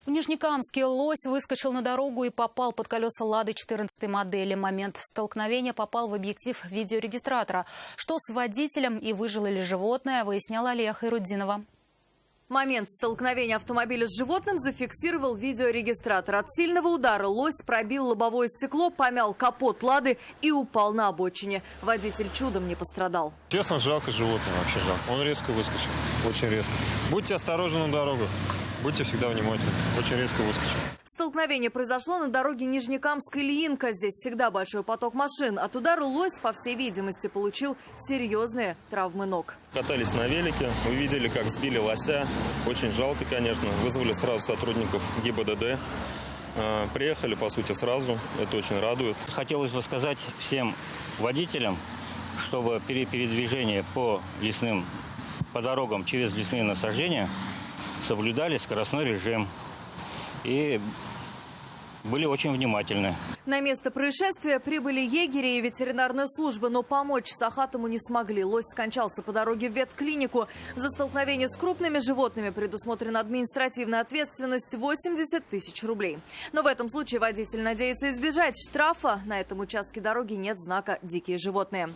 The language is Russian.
В Нижнекамске лось выскочил на дорогу и попал под колеса «Лады» 14 модели. Момент столкновения попал в объектив видеорегистратора. Что с водителем и выжило ли животное, выясняла Алия Хайруддинова. Момент столкновения автомобиля с животным зафиксировал видеорегистратор. От сильного удара лось пробил лобовое стекло, помял капот «Лады» и упал на обочине. Водитель чудом не пострадал. Честно, жалко животное, вообще жалко. Он резко выскочил, очень резко. Будьте осторожны на дорогах, будьте всегда внимательны. Очень резко выскочил. Столкновение произошло на дороге Нижнекамск-Ильинка. Здесь всегда большой поток машин. От удара лось, по всей видимости, получил серьезные травмы ног. Катались на велике, увидели, как сбили лося. Очень жалко, конечно. Вызвали сразу сотрудников ГИБДД. Приехали, по сути, сразу. Это очень радует. Хотелось бы сказать всем водителям, чтобы при передвижении по дорогам через лесные насаждения соблюдали скоростной режим и были очень внимательны. На место происшествия прибыли егери и ветеринарная служба, но помочь Сахатому не смогли. Лось скончался по дороге в ветклинику. За столкновение с крупными животными предусмотрена административная ответственность 80 тысяч рублей. Но в этом случае водитель надеется избежать штрафа. На этом участке дороги нет знака «Дикие животные».